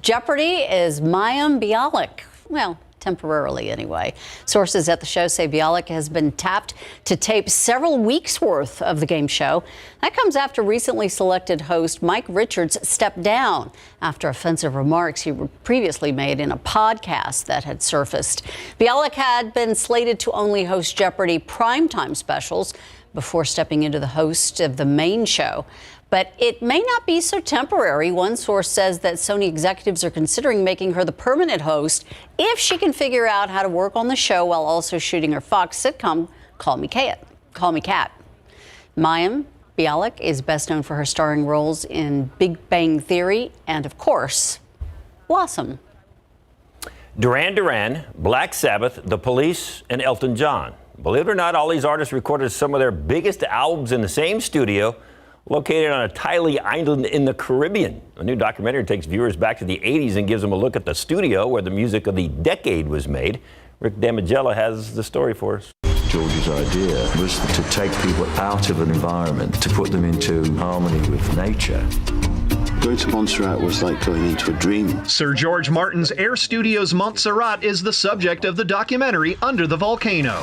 Jeopardy is Mayim Bialik. Well, temporarily anyway. Sources at the show say Bialik has been tapped to tape several weeks worth of the game show. That comes after recently selected host Mike Richards stepped down after offensive remarks he previously made in a podcast that had surfaced. Bialik had been slated to only host Jeopardy primetime specials before stepping into the host of the main show. But it may not be so temporary. One source says that Sony executives are considering making her the permanent host if she can figure out how to work on the show while also shooting her Fox sitcom, Call Me Kat. Mayim Bialik is best known for her starring roles in Big Bang Theory and, of course, Blossom. Duran Duran, Black Sabbath, The Police, and Elton John. Believe it or not, all these artists recorded some of their biggest albums in the same studio, located on a tiny island in the Caribbean. A new documentary takes viewers back to the 80s and gives them a look at the studio where the music of the decade was made. Rick Damigella has the story for us. George's idea was to take people out of an environment, to put them into harmony with nature. Going to Montserrat was like going into a dream. Sir George Martin's Air Studios Montserrat is the subject of the documentary Under the Volcano.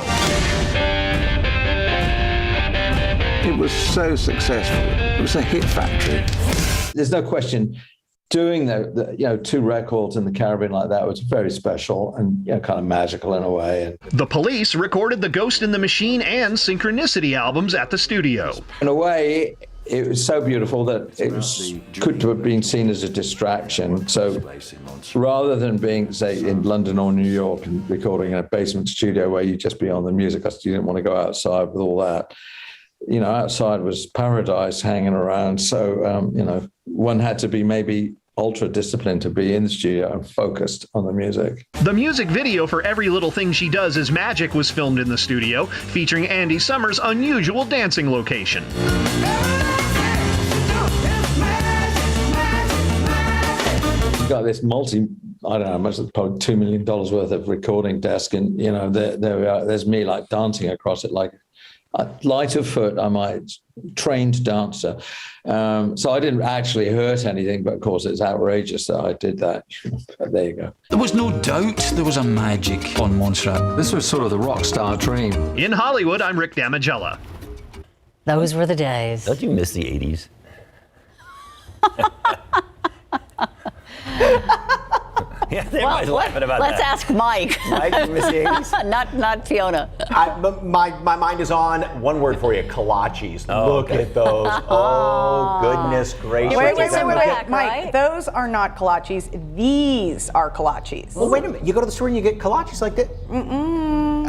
It was so successful. It was a hit factory. There's no question doing the 2 records in the Caribbean like that was very special and kind of magical in a way. And The Police recorded the Ghost in the Machine and Synchronicity albums at the studio. in a way, it was so beautiful that it could have been seen as a distraction. So rather than being, say, in London or New York and recording in a basement studio where you just be on the music, because you didn't want to go outside with all that. Outside was paradise hanging around. So, one had to be maybe ultra disciplined to be in the studio and focused on the music. The music video for Every Little Thing She Does Is Magic was filmed in the studio, featuring Andy Summers' unusual dancing location. You've got this I don't know how much, probably $2 million worth of recording desk. And, there's me like dancing across it like light of foot. I'm a trained dancer. So I didn't actually hurt anything, but of course it's outrageous that I did that. But there you go. There was no doubt there was a magic on Montserrat. This was sort of the rock star dream. In Hollywood, I'm Rick Damigella. Those were the days. Don't you miss the 80s? Yeah, everybody's laughing about let's that. ask Mike. Mike, you miss the 80s? not Fiona. My mind is on one word for you: kolaches. Look at those. Oh, goodness gracious. Wait, Mike, right? those are not kolaches. These are kolaches. Well, wait a minute. You go to the store and you get kolaches like that?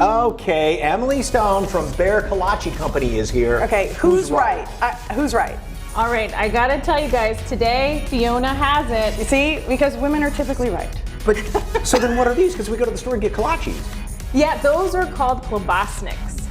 Okay, Emily Stone from Bear Kolache Company is here. Okay, who's right? Who's right? All right, I gotta tell you guys, today Fiona has it. You see, because women are typically right. But so then what are these? Because we go to the store and get kolaches. Yeah, those are called Globosnics.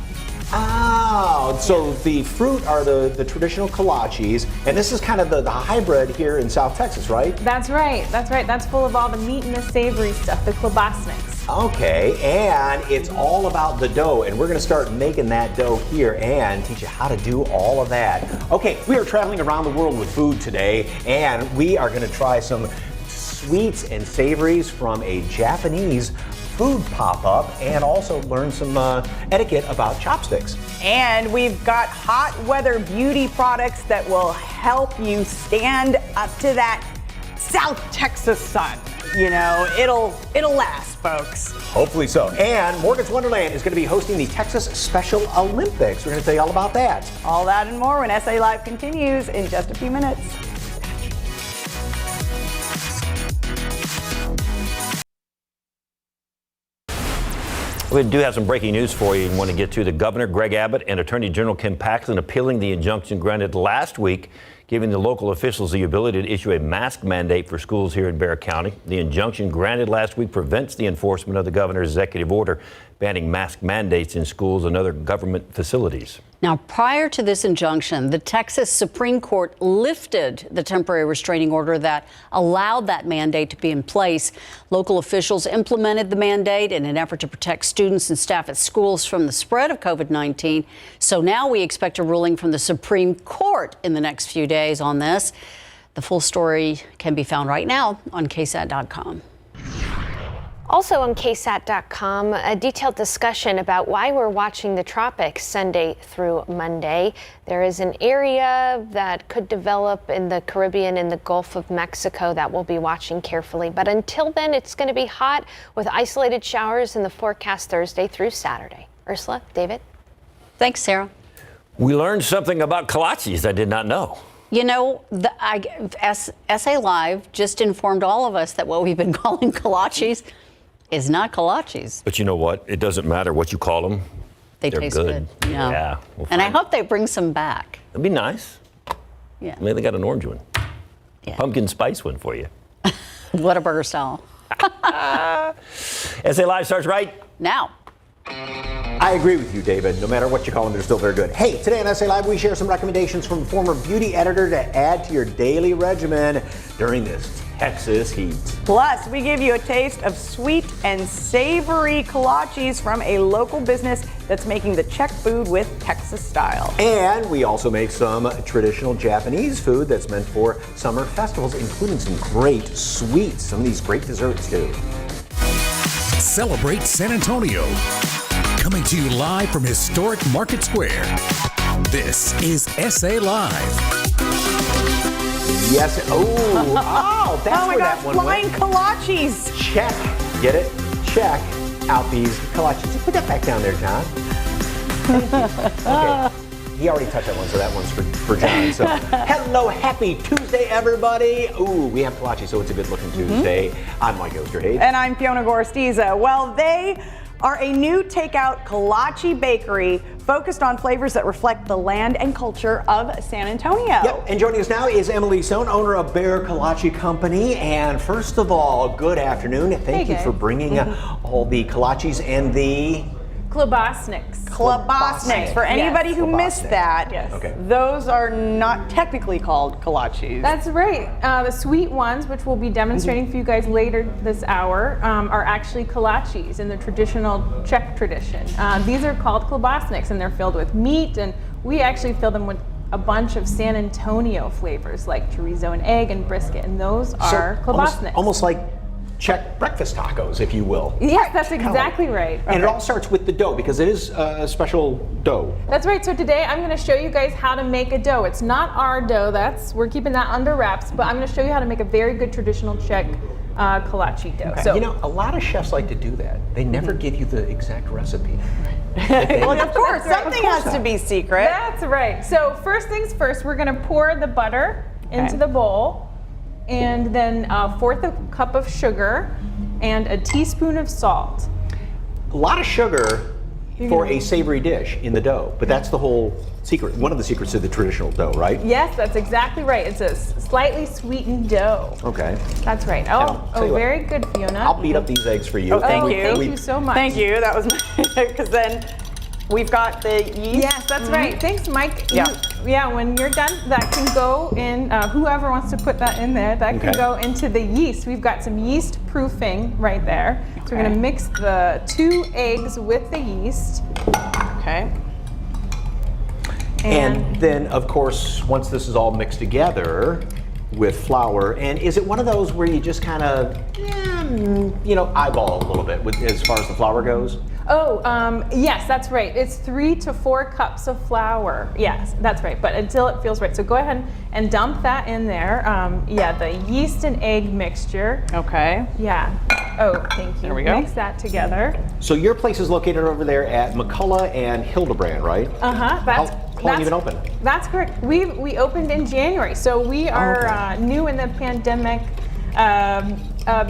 Oh, so the fruit are the traditional kolaches, and this is kind of the hybrid here in South Texas, right? That's right. That's full of all the meat and the savory stuff, the Globosnics. Okay, and it's all about the dough, and we're gonna start making that dough here and teach you how to do all of that. Okay, we are traveling around the world with food today, and we are gonna try some sweets and savories from a Japanese food pop-up and also learn some etiquette about chopsticks. And we've got hot weather beauty products that will help you stand up to that South Texas sun. It'll last, folks. Hopefully so. And Morgan's Wonderland is going to be hosting the Texas Special Olympics. We're going to tell you all about that. All that and more when SA Live continues in just a few minutes. We do have some breaking news for you and want to get to. The Governor, Greg Abbott, and Attorney General Ken Paxton appealing the injunction granted last week, giving the local officials the ability to issue a mask mandate for schools here in Bexar County. The injunction granted last week prevents the enforcement of the governor's executive order banning mask mandates in schools and other government facilities. Now, prior to this injunction, the Texas Supreme Court lifted the temporary restraining order that allowed that mandate to be in place. Local officials implemented the mandate in an effort to protect students and staff at schools from the spread of COVID-19. So now we expect a ruling from the Supreme Court in the next few days on this. The full story can be found right now on ksat.com. Also on ksat.com, a detailed discussion about why we're watching the tropics Sunday through Monday. There is an area that could develop in the Caribbean and the Gulf of Mexico that we'll be watching carefully. But until then, it's going to be hot with isolated showers in the forecast Thursday through Saturday. Ursula, David? Thanks, Sarah. We learned something about kolaches I did not know. You know, SA Live just informed all of us that what we've been calling kolaches is not kolaches. But you know what? It doesn't matter what you call them. They're taste good. Yeah. We'll and I hope they bring some back. It'd be nice. Yeah. Maybe they got an orange one. Yeah. Pumpkin spice one for you. Whataburger style. SA Live starts right now. I agree with you, David. No matter what you call them, they're still very good. Hey, today on SA Live, we share some recommendations from a former beauty editor to add to your daily regimen during this Texas heat. Plus, we give you a taste of sweet and savory kolaches from a local business that's making the Czech food with Texas style. And we also make some traditional Japanese food that's meant for summer festivals, including some great sweets, some of these great desserts too. Celebrate San Antonio. Coming to you live from historic Market Square. This is SA Live. Yes. Oh, that's where that one flying went. kolaches. Check. Get it? Check out these kolaches. Put that back down there, John. Okay. He already touched that one, so that one's for John. So, hello, happy Tuesday, everybody. Ooh, we have kolaches, so it's a good-looking Tuesday. I'm Mike Osterhage. And I'm Fiona Gorostiza. Well, they are a new takeout kolache bakery focused on flavors that reflect the land and culture of San Antonio. Yep, and joining us now is Emily Sohn, owner of Bear Kolache Company. And first of all, good afternoon. Thank you for bringing all the kolaches and the Globosnics. Globosnics. For anybody who missed that, those are not technically called kolaches. That's right. The sweet ones, which we'll be demonstrating for you guys later this hour, are actually kolaches in the traditional Czech tradition. These are called globosnics, and they're filled with meat, and we actually fill them with a bunch of San Antonio flavors like chorizo and egg and brisket, and those are globosnics. Almost like Czech breakfast tacos, if you will. Yes, that's exactly right. And it all starts with the dough, because it is a special dough. That's right. So today I'm going to show you guys how to make a dough. It's not our dough. We're keeping that under wraps, but I'm going to show you how to make a very good traditional Czech kolache dough. Okay. So, you know, a lot of chefs like to do that. They never give you the exact recipe. Well, of course, something has to be secret. That's right. So first things first, we're going to pour the butter into the bowl, and then a fourth of a cup of sugar and a teaspoon of salt. A lot of sugar for a savory dish in the dough, but that's the whole secret. One of the secrets of the traditional dough, right? Yes, that's exactly right. It's a slightly sweetened dough. Okay. That's right. Very good, Fiona. I'll beat up these eggs for you. Thank you. Thank you so much. Thank you. That was because then we've got the yeast. Yes, that's right. Thanks, Mike. Yeah. When you're done, that can go in, whoever wants to put that in there, that can go into the yeast. We've got some yeast proofing right there. So we're going to mix the 2 eggs with the yeast. Okay. And then, of course, once this is all mixed together with flour, and is it one of those where you just kind of, eyeball a little bit as far as the flour goes? Yes, that's right. It's 3 to 4 cups of flour. Yes, that's right. But until it feels right. So go ahead and dump that in there. The yeast and egg mixture. Okay. Yeah. Oh, thank you. There we go. Mix that together. So your place is located over there at McCullough and Hildebrand, right? Uh-huh. How long have you been open? That's correct. We opened in January. So we are new in the pandemic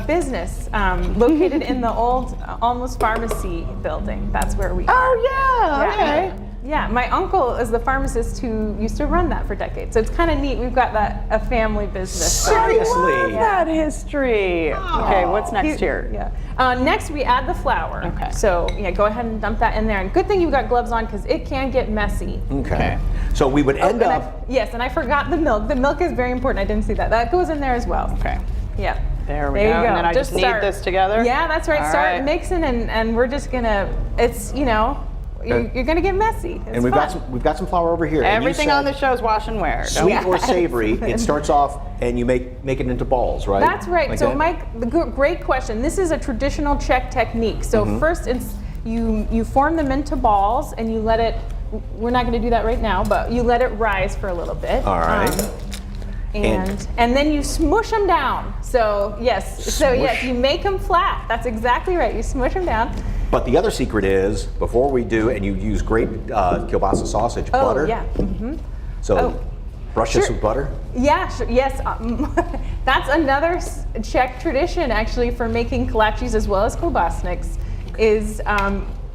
business, located in the old Almost Pharmacy building. That's where we are. Oh, yeah. Okay. Yeah, my uncle is the pharmacist who used to run that for decades. So it's kind of neat. We've got a family business. Seriously? I love that history. Okay, what's next here? Yeah. Next, we add the flour. Okay. So go ahead and dump that in there. And good thing you've got gloves on because it can get messy. Okay. So we would end up. Yes, and I forgot the milk. The milk is very important. I didn't see that. That goes in there as well. Okay. Yeah. There we go. And then I just knead this together? Yeah, that's right. All Start right. mixing and we're just gonna, it's, you're going to get messy. It's and we've got some flour over here. Everything on the show is wash and wear. Sweet or savory, it starts off and you make it into balls, right? That's right. Like so that? Mike, great question. This is a traditional Czech technique. So first you form them into balls and you let it, we're not going to do that right now, but you let it rise for a little bit. All right. And then you smush them down. So yes, you make them flat. That's exactly right. You smush them down. But the other secret is, before we do, and you use great kielbasa sausage butter. Oh, yeah. So brush this with butter? Yeah, sure. Yes. That's another Czech tradition, actually, for making kolaches as well as Globosnics, is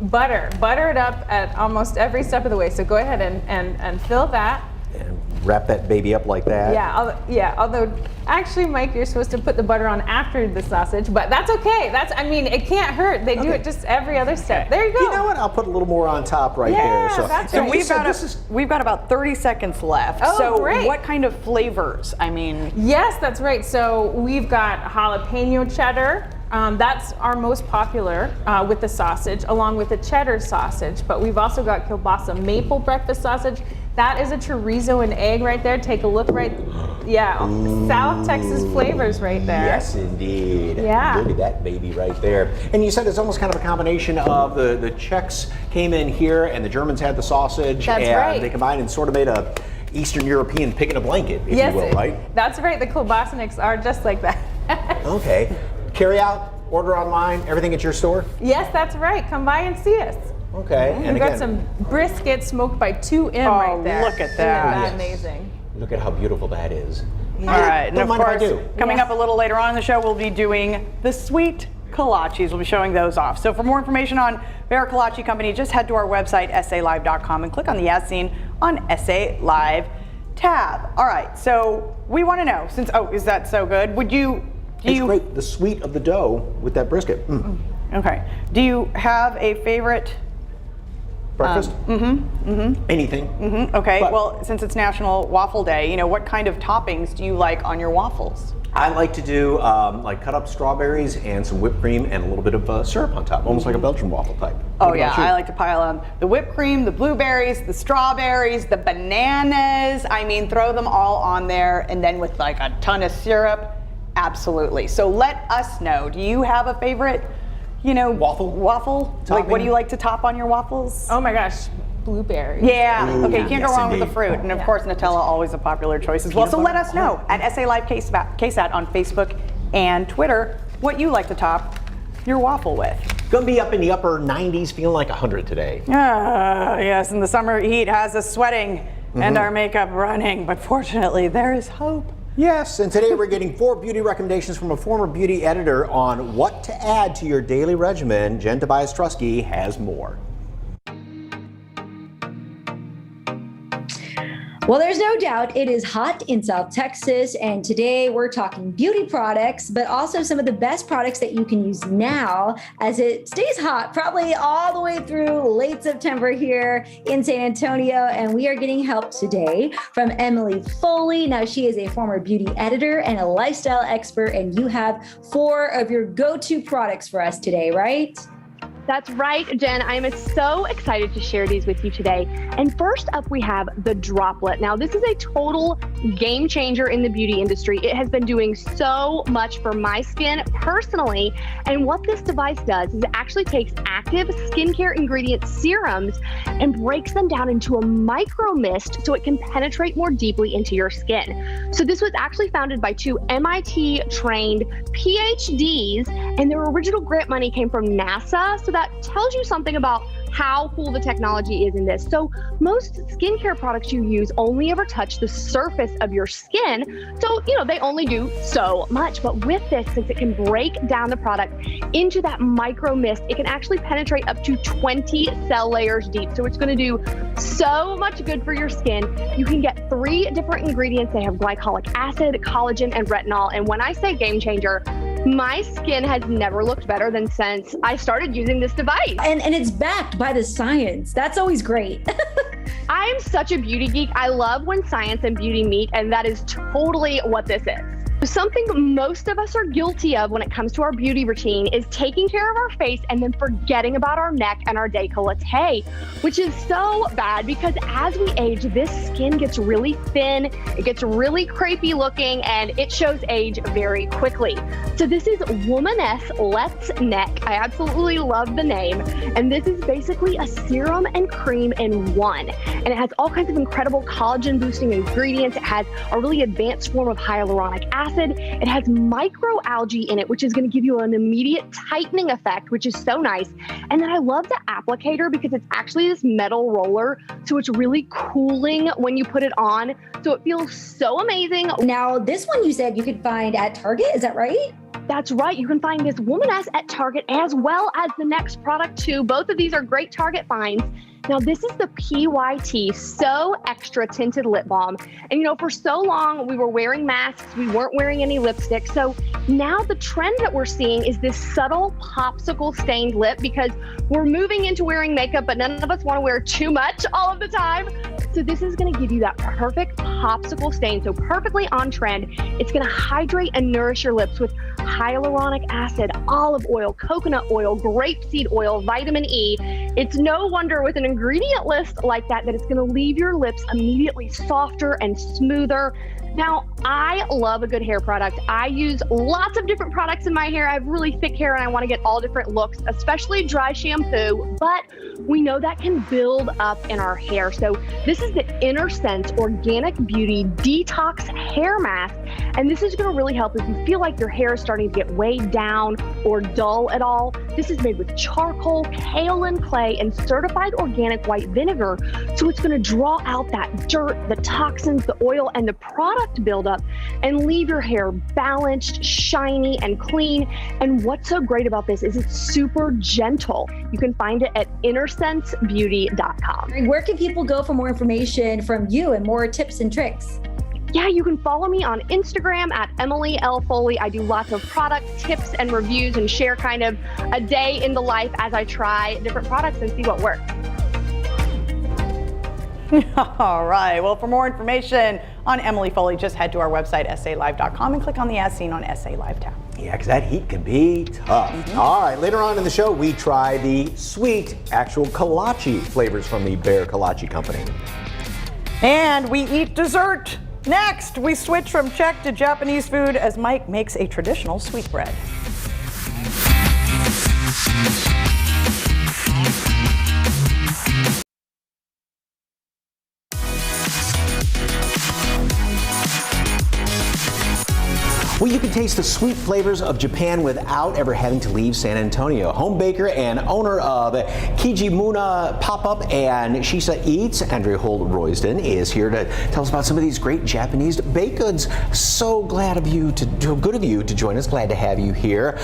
butter. Butter it up at almost every step of the way. So go ahead and fill that. And wrap that baby up like that. Yeah, although actually, Mike, you're supposed to put the butter on after the sausage, but that's okay. It can't hurt. They do it just every other step. There you go. You know what? I'll put a little more on top right there. So, that's So right. we've got about 30 seconds left. Oh, so great. what kind of flavors? Yes, that's right. So we've got jalapeno cheddar. That's our most popular with the sausage, along with the cheddar sausage. But we've also got kielbasa maple breakfast sausage. That is a chorizo and egg right there. Take a look right. Yeah, South Texas flavors right there. Yes, indeed. Yeah. Look at that baby right there. And you said it's almost kind of a combination of the Czechs came in here and the Germans had the sausage. That's and right. They combined and sort of made a Eastern European pig in a blanket, if you will, right? That's right. The Globosnics are just like that. Okay. Carry out, order online, everything at your store? Yes, that's right. Come by and see us. Okay. We've And got again, some brisket smoked by 2M right there. Look at that. Isn't that amazing? look at how beautiful that is. All right, and Don't of mind if I course, do. coming up a little later on in the show, we'll be doing the sweet kolaches. We'll be showing those off. So for more information on Bear Kolache Company, just head to our website, salive.com, and click on the As Seen on SA Live tab. All right, so we want to know, since, is that so good? It's great, the sweet of the dough with that brisket. Mm. Okay. Do you have a favorite breakfast? Anything. Okay, But- well, since it's National Waffle Day, what kind of toppings do you like on your waffles? I like to do like cut up strawberries and some whipped cream and a little bit of syrup on top, almost like a Belgian waffle type. Oh What yeah, about you? I like to pile on the whipped cream, the blueberries, the strawberries, the bananas. I mean, throw them all on there, and then with like a ton of syrup. Absolutely. So let us know. Do you have a favorite, waffle? Like, what Topping? do you like to top on your waffles? Oh my gosh, blueberries. Yeah. Ooh, Okay, you can't yes, go wrong with the indeed. fruit, and of course, Nutella always a popular choice as well. So let us know at SA Live KSAT on Facebook and Twitter what you like to top your waffle with. Gonna be up in the upper 90s, feeling like 100 today. Yes, and the summer heat has us sweating and our makeup running, but fortunately, there is hope. Yes, and today we're getting 4 beauty recommendations from a former beauty editor on what to add to your daily regimen. Jen Tobias-Trusky has more. Well, there's no doubt it is hot in South Texas, and today we're talking beauty products, but also some of the best products that you can use now as it stays hot, probably all the way through late September here in San Antonio. And we are getting help today from Emily Foley. Now, she is a former beauty editor and a lifestyle expert, and you have 4 of your go-to products for us today, right? That's right, Jen. I am so excited to share these with you today. And first up, we have the Droplet. Now, this is a total game changer in the beauty industry. It has been doing so much for my skin personally. And what this device does is it actually takes active skincare ingredient serums and breaks them down into a micro mist so it can penetrate more deeply into your skin. So this was actually founded by 2 MIT trained PhDs, and their original grant money came from NASA. So that tells you something about how cool the technology is in this. So most skincare products you use only ever touch the surface of your skin. So, they only do so much. But with this, since it can break down the product into that micro mist, it can actually penetrate up to 20 cell layers deep. So it's going to do so much good for your skin. You can get 3 different ingredients. They have glycolic acid, collagen, and retinol. And when I say game changer, my skin has never looked better than since I started using this device. And it's backed by the science. That's always great. I am such a beauty geek. I love when science and beauty meet, and that is totally what this is. Something most of us are guilty of when it comes to our beauty routine is taking care of our face and then forgetting about our neck and our décolleté, which is so bad because as we age, this skin gets really thin, it gets really crepey looking, and it shows age very quickly. So this is Womaness Let's Neck. I absolutely love the name. And this is basically a serum and cream in one. And it has all kinds of incredible collagen boosting ingredients. It has a really advanced form of hyaluronic acid. It has microalgae in it, which is going to give you an immediate tightening effect, which is so nice. And then I love the applicator because it's actually this metal roller. So it's really cooling when you put it on. So it feels so amazing. Now, this one you said you could find at Target, is that right? That's right. You can find this Womaness at Target as well as the next product too. Both of these are great Target finds. Now, this is the PYT So Extra Tinted Lip Balm. And, you know, for so long, we were wearing masks. We weren't wearing any lipstick. So now the trend that we're seeing is this subtle popsicle stained lip because we're moving into wearing makeup, but none of us want to wear too much all of the time. So this is going to give you that perfect popsicle stain. So perfectly on trend. It's going to hydrate and nourish your lips with hyaluronic acid, olive oil, coconut oil, grapeseed oil, vitamin E. It's no wonder with an ingredient list like that it's going to leave your lips immediately softer and smoother. Now, I love a good hair product. I use lots of different products in my hair. I have really thick hair and I want to get all different looks, especially dry shampoo, but we know that can build up in our hair. So this is the Inner Sense Organic Beauty Detox Hair Mask. And this is going to really help if you feel like your hair is starting to get weighed down or dull at all. This is made with charcoal, kaolin clay, and certified organic white vinegar. So it's going to draw out that dirt, the toxins, the oil, and the product buildup and leave your hair balanced, shiny, and clean. And what's so great about this is it's super gentle. You can find it at innersensebeauty.com. Where can people go for more information from you and more tips and tricks? Yeah, you can follow me on Instagram at Emily L. Foley. I do lots of product tips and reviews and share kind of a day in the life as I try different products and see what works. All right. Well, for more information on Emily Foley, just head to our website, SALive.com, and click on the As Seen on SA Live tab. Yeah, because that heat can be tough. All right, later on in the show, we try the sweet, actual kolache flavors from the Bear Kolache Company. And we eat dessert. Next, we switch from Czech to Japanese food as Mike makes a traditional sweetbread. Well, you can taste the sweet flavors of Japan without ever having to leave San Antonio. Home baker and owner of Kijimuna Pop-Up and Shisa Eats, Andrea Holt-Roysden, is here to tell us about some of these great Japanese baked goods. So good of you to join us. Glad to have you here.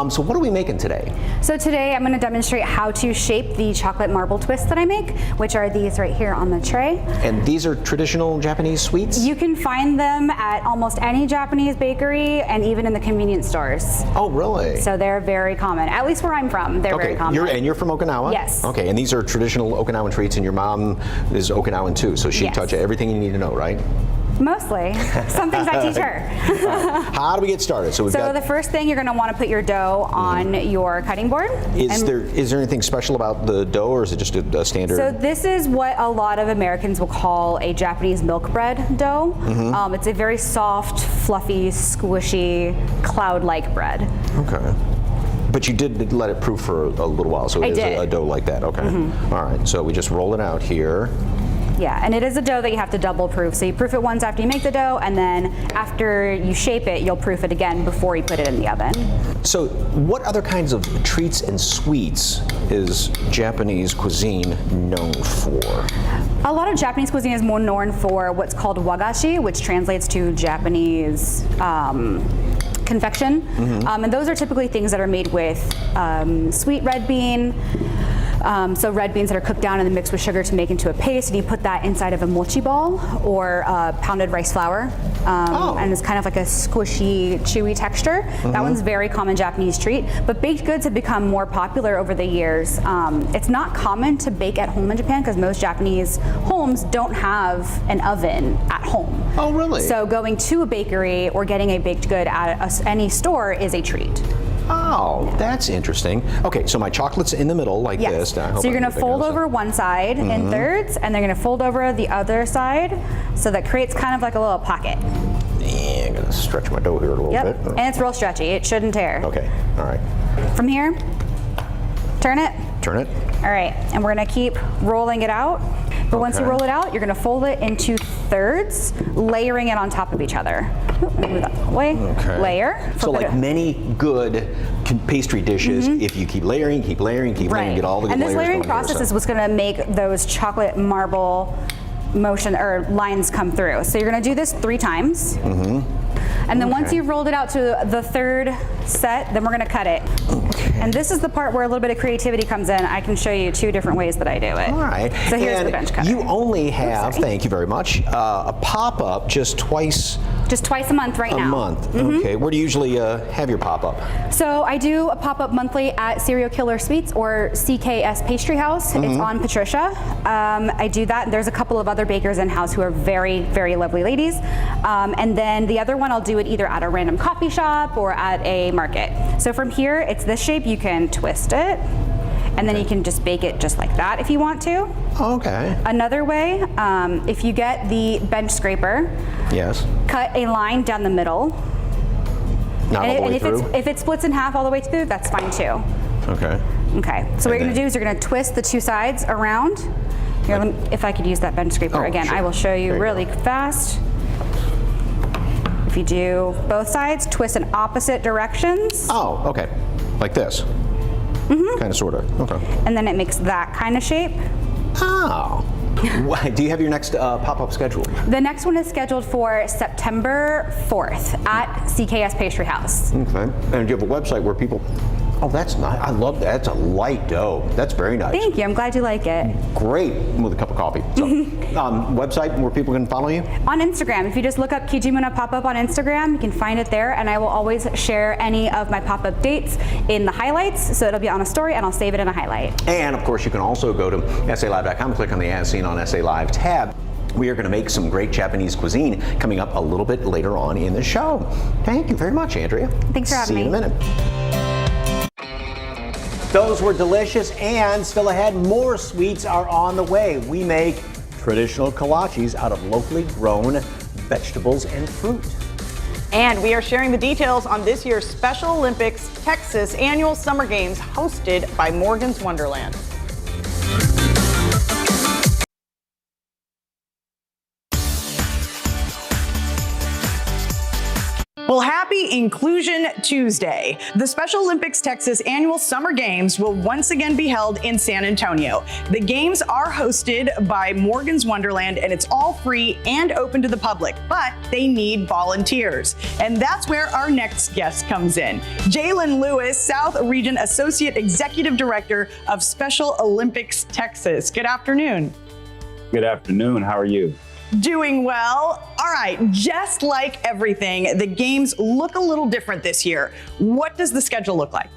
So what are we making today? So today I'm going to demonstrate how to shape the chocolate marble twists that I make, which are these right here on the tray. And these are traditional Japanese sweets? You can find them at almost any Japanese bakery and even in the convenience stores. Oh, really? So they're very common, at least where I'm from. They're very common. You're from Okinawa? Yes. Okay, and these are traditional Okinawan treats, and your mom is Okinawan too, so she taught you everything you need to know, right? Mostly. Some things I teach her. How do we get started? So the first thing, you're going to want to put your dough on your cutting board. Is there anything special about the dough, or is it just a standard? So this is what a lot of Americans will call a Japanese milk bread dough. It's a very soft, fluffy, squishy, cloud-like bread. Okay. But you did let it proof for a little while, so it is a dough like that. Okay. All right, so we just roll it out here. Yeah, and it is a dough that you have to double proof. So you proof it once after you make the dough, and then after you shape it, you'll proof it again before you put it in the oven. So what other kinds of treats and sweets is Japanese cuisine known for? A lot of Japanese cuisine is more known for what's called wagashi, which translates to Japanese confection. And those are typically things that are made with sweet red bean, So red beans that are cooked down and then mixed with sugar to make into a paste, and you put that inside of a mochi ball or pounded rice flour, and it's kind of like a squishy, chewy texture. That one's a very common Japanese treat, but baked goods have become more popular over the years. It's not common to bake at home in Japan because most Japanese homes don't have an oven at home. Oh, really? So going to a bakery or getting a baked good at any store is a treat. Oh, that's interesting. Okay, so my chocolate's in the middle like this. So you're going to fold over one side in thirds, and they're going to fold over the other side, so that creates kind of like a little pocket. Yeah, I'm going to stretch my dough here a little bit. And it's real stretchy. It shouldn't tear. Okay, all right. From here, turn it. Turn it. All right, and we're going to keep rolling it out. But once you roll it out, you're going to fold it into thirds, layering it on top of each other. Move that away. Okay. Layer. So like many good pastry dishes, if you keep layering, keep layering, keep layering, get all the good layers. And this layering going process here, is what's going to make those chocolate marble motion or lines come through. So you're going to do this 3 times. And then once you've rolled it out to the third set, then we're going to cut it. And this is the part where a little bit of creativity comes in. I can show you 2 different ways that I do it. All right. So here's and the bench cutter. You only have, thank you very much, a pop-up just twice a month right now. A month. Okay. Where do you usually have your pop-up? So I do a pop-up monthly at Serial Killer Sweets or CKS Pastry House. It's on Patricia. I do that. There's a couple of other bakers in-house who are very, very lovely ladies. And then the other one I'll do it either at a random coffee shop or at a market. So from here, it's this shape. You can twist it, and then you can just bake it just like that if you want to. Okay. Another way, if you get the bench scraper, cut a line down the middle. Not all the way through? If it splits in half all the way through, that's fine too. Okay. Okay, so what you're gonna do is you're gonna twist the 2 sides around. Here, if I could use that bench scraper again, I will show you really fast. If you do both sides, twist in opposite directions. Oh, okay. Like this? Kind of, sort of. Okay. And then it makes that kind of shape. Oh. Do you have your next pop-up scheduled? The next one is scheduled for September 4th at CKS Pastry House. Okay. And do you have a website where people... Oh, that's nice. I love that. That's a light dough. That's very nice. Thank you. I'm glad you like it. Great. With a cup of coffee. So, website where people can follow you? On Instagram. If you just look up Kijimuna Pop-Up on Instagram, you can find it there, and I will always share any of my pop-up dates in the highlights, so it'll be on a story, and I'll save it in a highlight. And, of course, you can also go to SALive.com, click on the As Seen on SA Live tab. We are going to make some great Japanese cuisine coming up a little bit later on in the show. Thank you very much, Andrea. Thanks for having me. See you in a minute. Those were delicious, and still ahead, more sweets are on the way. We make traditional kolaches out of locally grown vegetables and fruit. And we are sharing the details on this year's Special Olympics Texas Annual Summer Games hosted by Morgan's Wonderland. Well, happy Inclusion Tuesday. The Special Olympics Texas Annual Summer Games will once again be held in San Antonio. The games are hosted by Morgan's Wonderland, and it's all free and open to the public, but they need volunteers. And that's where our next guest comes in. Jalen Lewis, South Region Associate Executive Director of Special Olympics Texas. Good afternoon. Good afternoon. How are you? Doing well. All right, just like everything, the games look a little different this year. What does the schedule look like?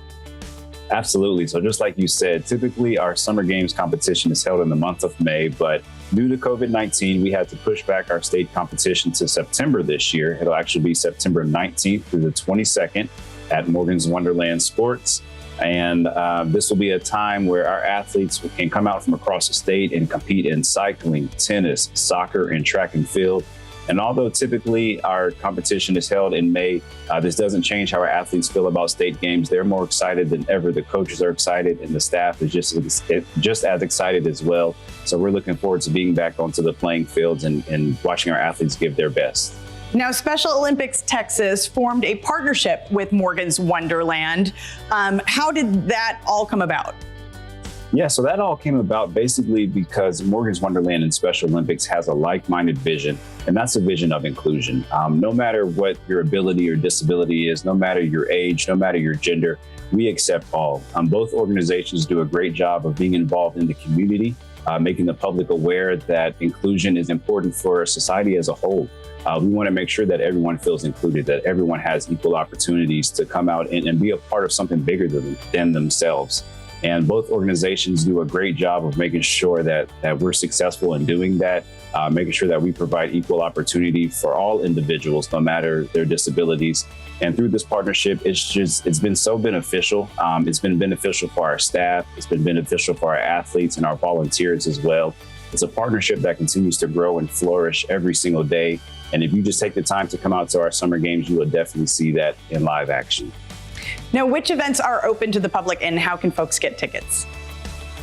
Absolutely. So just like you said, typically our Summer Games competition is held in the month of May, but due to COVID-19, we had to push back our state competition to September this year. It'll actually be September 19th through the 22nd at Morgan's Wonderland Sports. And this will be a time where our athletes can come out from across the state and compete in cycling, tennis, soccer, and track and field. And although typically our competition is held in May, this doesn't change how our athletes feel about state games. They're more excited than ever. The coaches are excited, and the staff is just as excited as well. So we're looking forward to being back onto the playing fields and watching our athletes give their best. Now, Special Olympics Texas formed a partnership with Morgan's Wonderland. How did that all come about? Yeah, so that all came about basically because Morgan's Wonderland and Special Olympics has a like-minded vision, and that's a vision of inclusion. No matter what your ability or disability is, no matter your age, no matter your gender, we accept all. Both organizations do a great job of being involved in the community, making the public aware that inclusion is important for society as a whole. We want to make sure that everyone feels included, that everyone has equal opportunities to come out and be a part of something bigger than themselves. And both organizations do a great job of making sure that we're successful in doing that, making sure that we provide equal opportunity for all individuals, no matter their disabilities. And through this partnership, it's been so beneficial. It's been beneficial for our staff. It's been beneficial for our athletes and our volunteers as well. It's a partnership that continues to grow and flourish every single day. And if you just take the time to come out to our summer games, you will definitely see that in live action. Now, which events are open to the public and how can folks get tickets?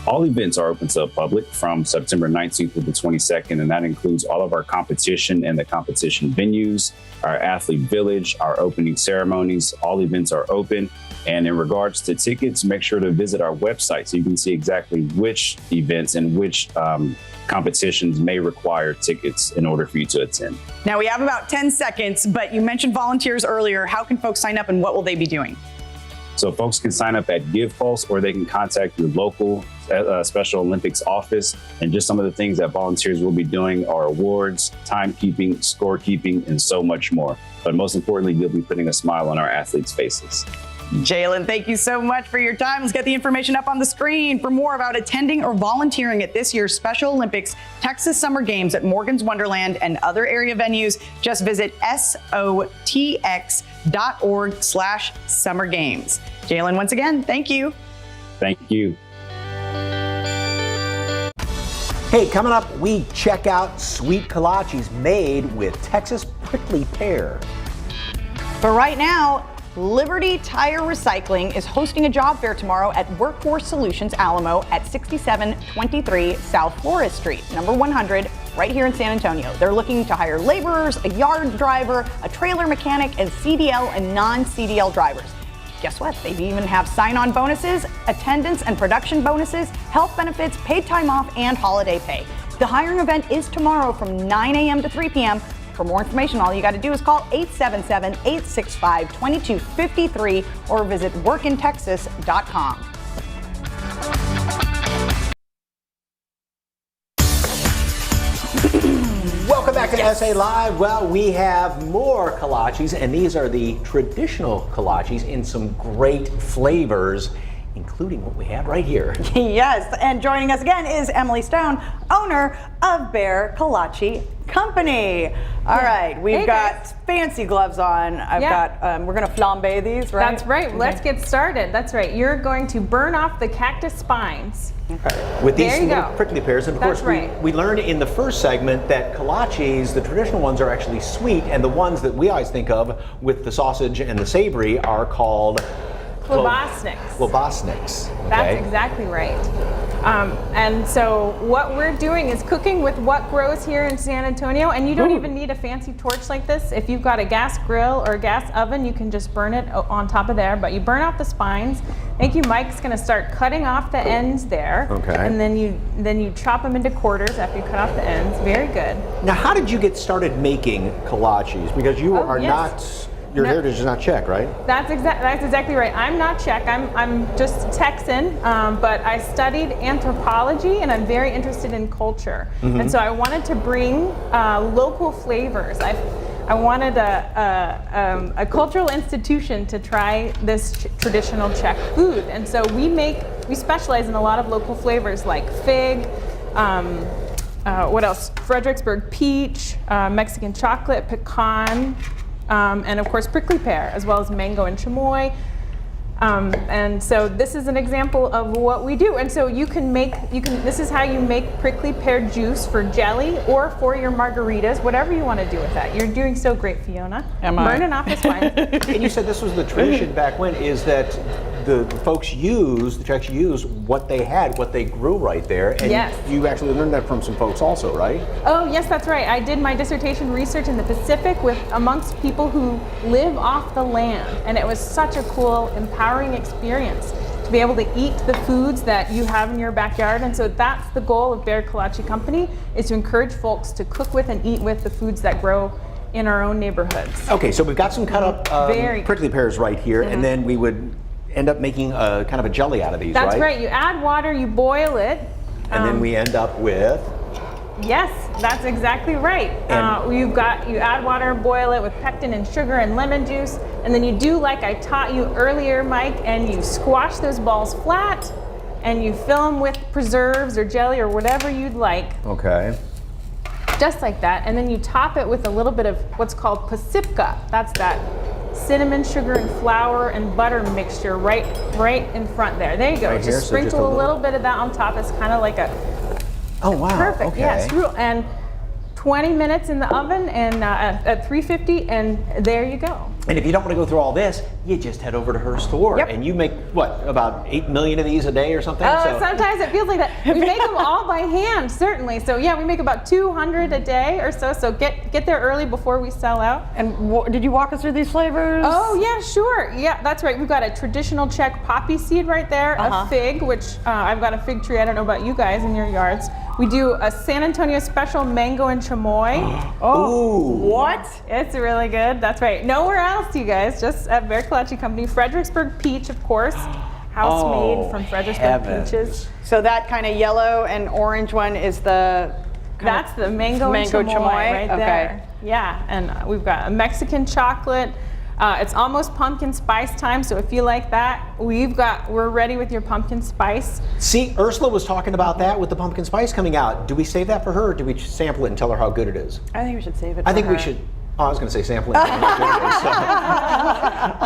All events are open to the public from September 19th through the 22nd, and that includes all of our competition and the competition venues, our athlete village, our opening ceremonies. All events are open. And in regards to tickets, make sure to visit our website so you can see exactly which events and which competitions may require tickets in order for you to attend. Now, we have about 10 seconds, but you mentioned volunteers earlier. How can folks sign up and what will they be doing? So folks can sign up at GivePulse, or they can contact your local Special Olympics office. And just some of the things that volunteers will be doing are awards, timekeeping, scorekeeping, and so much more. But most importantly, you'll be putting a smile on our athletes' faces. Jalen, thank you so much for your time. Let's get the information up on the screen. For more about attending or volunteering at this year's Special Olympics Texas Summer Games at Morgan's Wonderland and other area venues, just visit sotx.org/Summer Games. Jalen, once again, thank you. Thank you. Hey, coming up, we check out sweet kolaches made with Texas prickly pear. But right now, Liberty Tire Recycling is hosting a job fair tomorrow at Workforce Solutions Alamo at 6723 South Flores Street, number 100, right here in San Antonio. They're looking to hire laborers, a yard driver, a trailer mechanic, and CDL and non-CDL drivers. Guess what? They even have sign-on bonuses, attendance and production bonuses, health benefits, paid time off, and holiday pay. The hiring event is tomorrow from 9 a.m. to 3 p.m. For more information, all you got to do is call 877-865-2253 or visit workintexas.com. Welcome back to SA Live. Well, we have more kolaches, and these are the traditional kolaches in some great flavors, including what we have right here. Yes, and joining us again is Emily Stone, owner of Bear Kolache Company. All right, we've got fancy gloves on. We're gonna flambe these, right? That's right. Okay. Let's get started. That's right. You're going to burn off the cactus spines. Okay. With these little prickly pears, and of course right. we learned in the first segment that kolaches, the traditional ones, are actually sweet, and the ones that we always think of with the sausage and the savory are called Globosnics. Globosnics. Okay. That's exactly right. And so what we're doing is cooking with what grows here in San Antonio, and you don't even need a fancy torch like this. If you've got a gas grill or a gas oven, you can just burn it on top of there, but you burn out the spines. Thank you. Mike's gonna start cutting off the ends there. Okay. And then you chop them into quarters after you cut off the ends. Very good. Now, how did you get started making kolaches? Because you are not... Your heritage is not Czech, right? That's exactly right. I'm not Czech. I'm just Texan, but I studied anthropology and I'm very interested in culture. Mm-hmm. And so I wanted to bring local flavors. I wanted a cultural institution to try this traditional Czech food. And so we specialize in a lot of local flavors like fig, what else? Fredericksburg peach, Mexican chocolate, pecan, and of course prickly pear, as well as mango and chamoy. And so this is an example of what we do. And so this is how you make prickly pear juice for jelly or for your margaritas, whatever you want to do with that. You're doing so great, Fiona. Burning off the spine. And you said this was the tradition back when, is that the Czechs use what they had, what they grew right there. And yes. You actually learned that from some folks also, right? Oh, yes, that's right. I did my dissertation research in the Pacific amongst people who live off the land. And it was such a cool, empowering experience. to be able to eat the foods that you have in your backyard. And so that's the goal of Bear Kolache Company, is to encourage folks to cook with and eat with the foods that grow in our own neighborhoods. Okay, so we've got some cut up prickly pears right here, and then we would end up making a kind of a jelly out of these, That's right? right. You add water, you boil it. And then we end up with... Yes, that's exactly right. You add water and boil it with pectin and sugar and lemon juice, and then you do like I taught you earlier, Mike, and you squash those balls flat, and you fill them with preserves or jelly or whatever you'd like. Okay. Just like that, and then you top it with a little bit of what's called pasipka. That's that cinnamon, sugar, and flour and butter mixture right in front there. There you go. Right here, just so sprinkle just a little bit of that on top. It's kind of like a Oh, wow. perfect. Okay. Yes, and 20 minutes in the oven and at 350, and there you go. And if you don't want to go through all this, you just head over to her store, and you make, what, about 8 million of these a day or something? Sometimes it feels like that. We make them all by hand, certainly. So yeah, we make about 200 a day or so. So get there early before we sell out. And did you walk us through these flavors? Oh yeah, sure. Yeah, that's right. We've got a traditional Czech poppy seed right there, a fig, which I've got a fig tree. I don't know about you guys in your yards. We do a San Antonio special mango and chamoy. Ooh. What? It's really good. That's right. Nowhere else, you guys. Just at Bear Kolache Company. Fredericksburg peach, of course. House made from Fredericksburg peaches. So that kind of yellow and orange one is the... That's the mango and chamoy right there. Yeah, and we've got a Mexican chocolate. It's almost pumpkin spice time, so if you like that, we're ready with your pumpkin spice. See, Ursula was talking about that with the pumpkin spice coming out. Do we save that for her, or do we sample it and tell her how good it is? I think we should save it I think we should. Oh, I was going to say sample it and tell her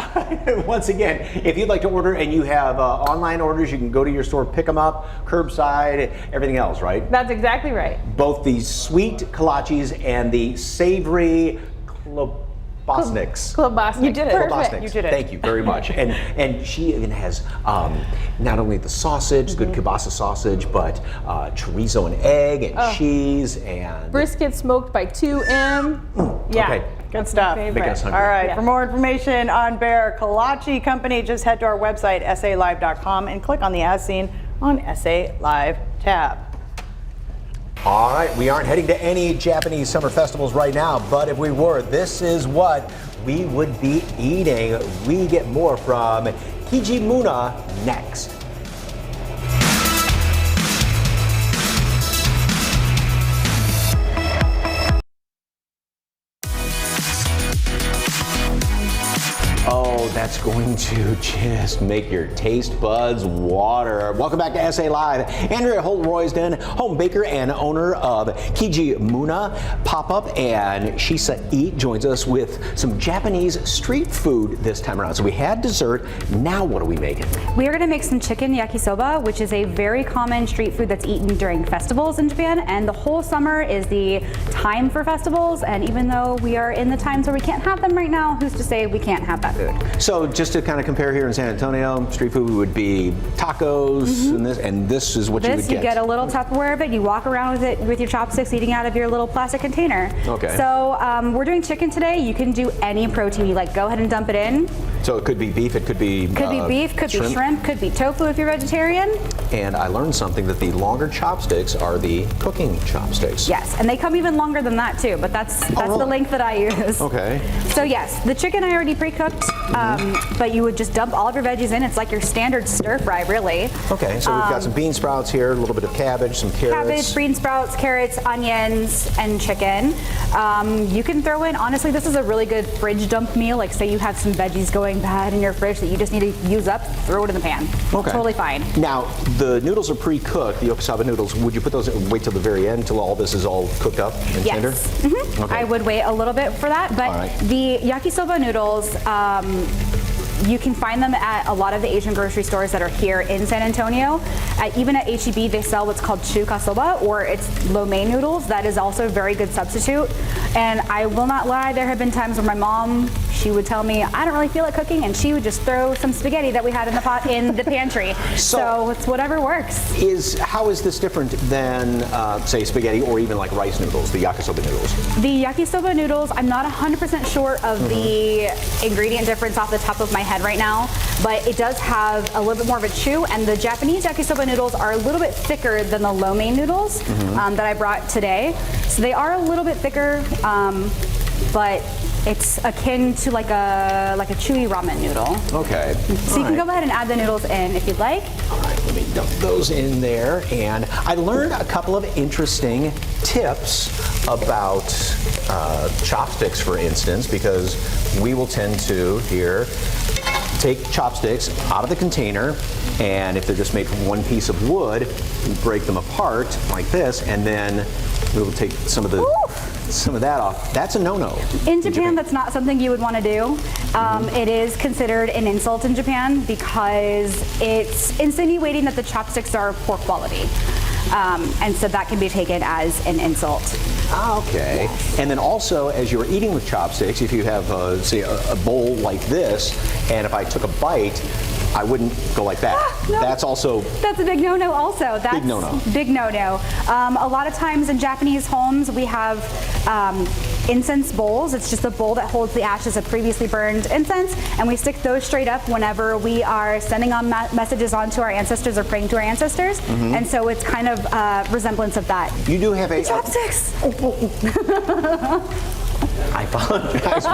how good it is. So, once again, if you'd like to order and you have online orders, you can go to your store, pick them up, curbside, everything else, right? That's exactly right. Both the sweet kolaches and the savory Globosnics. Globosnics. You did it. Globosnics. You did it. Thank you very much. And she even has not only the sausage, good kielbasa sausage, but chorizo and egg and cheese and brisket smoked by 2M. Yeah. Okay. Good stuff. Make us hungry. All right. For more information on Bear Kolache Company, just head to our website, salive.com, and click on the As Seen on SA Live tab. All right, we aren't heading to any Japanese summer festivals right now, but if we were, this is what we would be eating. We get more from Kijimuna next. Oh, that's going to just make your taste buds water. Welcome back to SA Live. Andrea Holt-Roysden, home baker and owner of Kijimuna Pop-Up, and Shisa Eat joins us with some Japanese street food this time around. So we had dessert. Now what are we making? We are going to make some chicken yakisoba, which is a very common street food that's eaten during festivals in Japan. And the whole summer is the time for festivals. And even though we are in the times where we can't have them right now, who's to say we can't have that food? So just to kind of compare here in San Antonio, street food would be tacos, and this is what you would get. You get a little Tupperware of it. You walk around with it with your chopsticks, eating out of your little plastic container. Okay. So we're doing chicken today. You can do any protein you like. Go ahead and dump it in. So it could be beef, it could be beef, could be shrimp, could be tofu if you're vegetarian. And I learned something that the longer chopsticks are the cooking chopsticks. Yes, and they come even longer than that too, but that's the length that I use. Okay. So yes, the chicken I already pre-cooked, but you would just dump all of your veggies in. It's like your standard stir fry, really. Okay, so we've got some bean sprouts here, a little bit of cabbage, some carrots. Cabbage, bean sprouts, carrots, onions, and chicken. You can throw in, honestly, this is a really good fridge dump meal. Like say you have some veggies going bad in your fridge that you just need to use up, throw it in the pan. Okay. Totally fine. Now, the noodles are pre-cooked, the yakisoba noodles. Would you put those in, wait till the very end, till all this is all cooked up and tender? Yes. Okay. I would wait a little bit for that, but the yakisoba noodles, you can find them at a lot of the Asian grocery stores that are here in San Antonio. Even at H-E-B, they sell what's called chuka soba, or it's lo mein noodles. That is also a very good substitute. And I will not lie, there have been times where my mom, she would tell me, I don't really feel like cooking, and she would just throw some spaghetti that we had in the pot in the pantry. So it's whatever works. How is this different than, say, spaghetti or even like rice noodles, the yakisoba noodles? The yakisoba noodles, I'm not 100% sure of the ingredient difference off the top of my head right now, but it does have a little bit more of a chew, and the Japanese yakisoba noodles are a little bit thicker than the lo mein noodles that I brought today. So they are a little bit thicker, but it's akin to like a chewy ramen noodle. Okay. So you can go ahead and add the noodles in if you'd like. All right, let me dump those in there. And I learned a couple of interesting tips about chopsticks, for instance, because we will tend to here take chopsticks out of the container, and if they're just made from one piece of wood, we break them apart like this, and then we will take some of that off. That's a no-no. In Japan, that's not something you would want to do. It is considered an insult in Japan because it's insinuating that the chopsticks are poor quality. And so that can be taken as an insult. Okay. Yes. And then also, as you're eating with chopsticks, if you have, say, a bowl like this, and if I took a bite, I wouldn't go like that. No. That's a big no-no also. That's big no-no. Big no-no. A lot of times in Japanese homes, we have incense bowls. It's just a bowl that holds the ashes of previously burned incense, and we stick those straight up whenever we are sending on messages on to our ancestors or praying to our ancestors. And so it's kind of a resemblance of that. You do have a chopsticks. I apologize.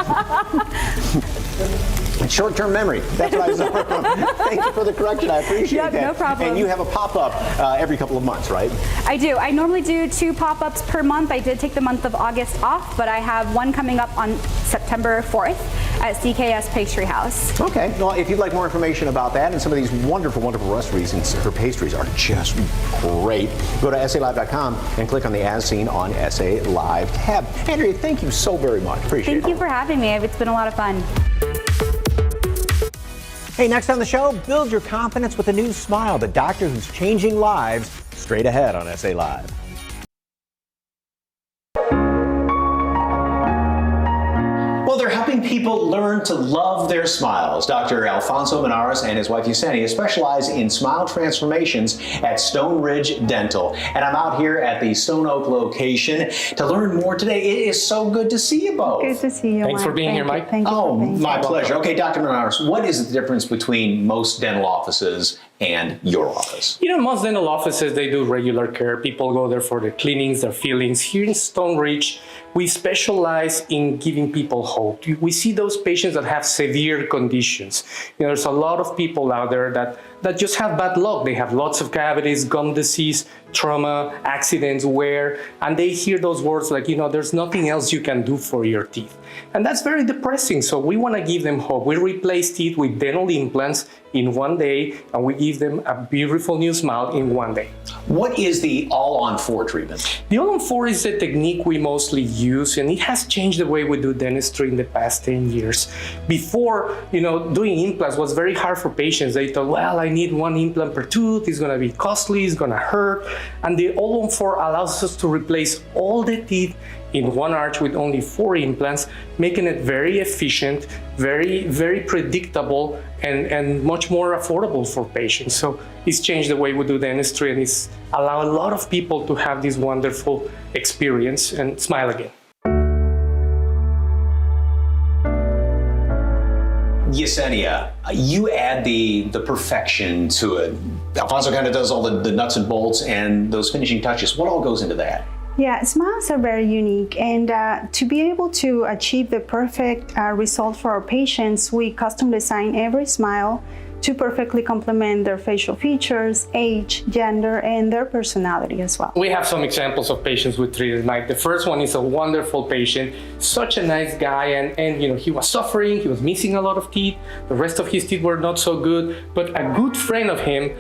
Short-term memory. That's what I was Thank you for the correction. I appreciate that. No problem. And you have a pop-up every couple of months, right? I do. I normally do 2 pop-ups per month. I did take the month of August off, but I have one coming up on September 4th at CKS Pastry House. Okay. Well, if you'd like more information about that and some of these wonderful, wonderful recipes, and her pastries are just great, go to SALive.com and click on the As Seen on SA Live tab. Andrea, thank you so very much. Appreciate it. Thank you for having me. It's been a lot of fun. Hey, next on the show, build your confidence with a new smile. The doctor who's changing lives, straight ahead on SA Live. Well, they're helping people learn to love their smiles. Dr. Alfonso Menares and his wife Yesenia specialize in smile transformations at Stone Ridge Dental. And I'm out here at the Stone Oak location to learn more today. It is so good to see you both. Good to see you, Thanks for being here, Mike. Thank you. Oh, my pleasure. Okay, Dr. Menares, what is the difference between most dental offices and your office? You know, most dental offices, they do regular care. People go there for their cleanings, their fillings. Here in Stone Ridge, we specialize in giving people hope. We see those patients that have severe conditions. You know, there's a lot of people out there that just have bad luck. They have lots of cavities, gum disease, trauma, accidents, wear, and they hear those words like, you know, there's nothing else you can do for your teeth. And that's very depressing. So we want to give them hope. We replace teeth with dental implants in one day, and we give them a beautiful new smile in one day. What is the all-on-4 treatment? The all-on-4 is a technique we mostly use, and it has changed the way we do dentistry in the past 10 years. Before, you know, doing implants was very hard for patients. They thought, well, I need 1 implant per tooth. It's going to be costly. It's going to hurt. And the all-on-4 allows us to replace all the teeth in one arch with only 4 implants, making it very efficient, very, very predictable, and much more affordable for patients. So it's changed the way we do dentistry, and it's allowed a lot of people to have this wonderful experience and smile again. Yesenia, you add the perfection to it. Alfonso kind of does all the nuts and bolts and those finishing touches. What all goes into that? Yeah, smiles are very unique, and to be able to achieve the perfect result for our patients, we custom design every smile to perfectly complement their facial features, age, gender, and their personality as well. We have some examples of patients we treated, Mike. The first one is a wonderful patient, such a nice guy, and you know, he was suffering, he was missing a lot of teeth, the rest of his teeth were not so good, but a good friend of him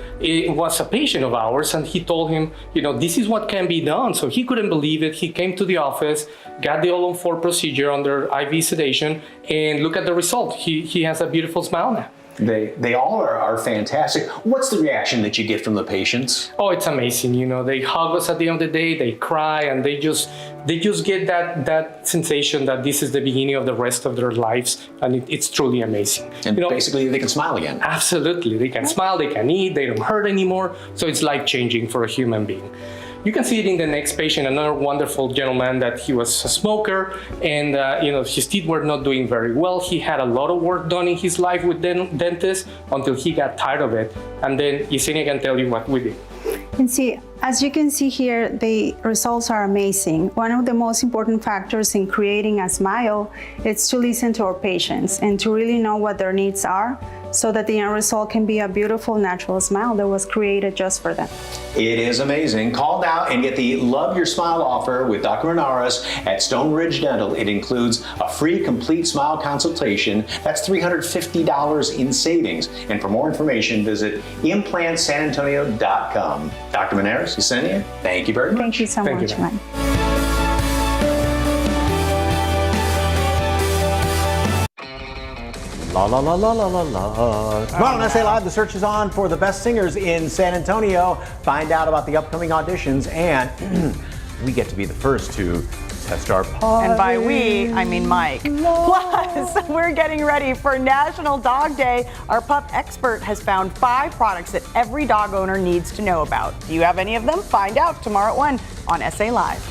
was a patient of ours, and he told him, you know, this is what can be done. So he couldn't believe it. He came to the office, got the all-on-4 procedure under IV sedation, and look at the result. He has a beautiful smile now. They all are fantastic. What's the reaction that you get from the patients? Oh, it's amazing. You know, they hug us at the end of the day, they cry, and they just get that sensation that this is the beginning of the rest of their lives, and it's truly amazing. And basically, they can smile again. Absolutely, they can smile, they can eat, they don't hurt anymore. So it's life-changing for a human being. You can see it in the next patient, another wonderful gentleman that he was a smoker, and his teeth were not doing very well. He had a lot of work done in his life with dentists until he got tired of it. And then Yesenia can tell you what we did. And see, as you can see here, the results are amazing. One of the most important factors in creating a smile is to listen to our patients and to really know what their needs are, so that the end result can be a beautiful, natural smile that was created just for them. It is amazing. Call now and get the Love Your Smile offer with Dr. Menares at Stone Ridge Dental. It includes a free complete smile consultation. That's $350 in savings. And for more information, visit implantsanantonio.com. Dr. Menares, Yesenia, thank you very much. Thank you so much, Mike. La la la la la la la. Tomorrow on SA Live, the search is on for the best singers in San Antonio. Find out about the upcoming auditions, and we get to be the first to test our puppies. And by we, I mean Mike. Plus, we're getting ready for National Dog Day. Our pup expert has found 5 products that every dog owner needs to know about. Do you have any of them? Find out tomorrow at 1 on SA Live.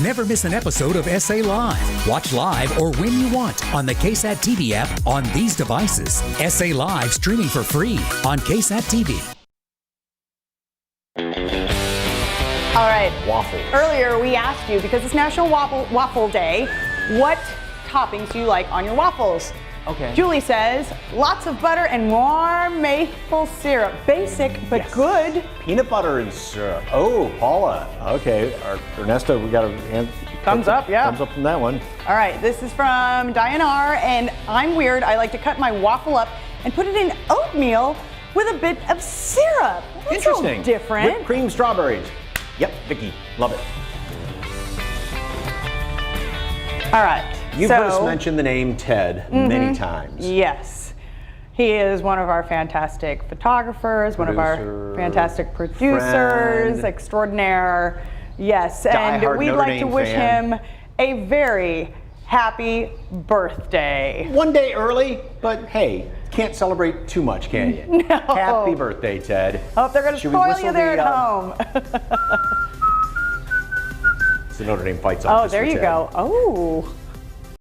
Never miss an episode of SA Live. Watch live or when you want on the KSAT TV app on these devices. SA Live streaming for free on KSAT TV. All right. Waffles. Earlier, we asked you, because it's National Waffle Day, what toppings do you like on your waffles? Okay. Julie says, lots of butter and warm maple syrup. Basic, but good. Peanut butter and syrup. Oh, Paula. Okay. Ernesto, we got a hand. Thumbs up, yeah. Thumbs up from that one. All right, this is from Diane R. And I'm weird. I like to cut my waffle up and put it in oatmeal with a bit of syrup. That's Interesting. So different. Whipped cream strawberries. Yep, Vicky. Love it. All right. You've heard us mention the name Ted many times. Yes. He is one of our fantastic photographers, one of our fantastic producers, friend, extraordinaire. Yes, and diehard we'd Notre like Dame to wish fan. him a very happy birthday. One day early, but hey, can't celebrate too much, can you? No. Happy birthday, Ted. Hope they're going to Should we spoil whistle you there the, at home. It's the Notre Dame fight song. Oh, there you Ted. go. Oh.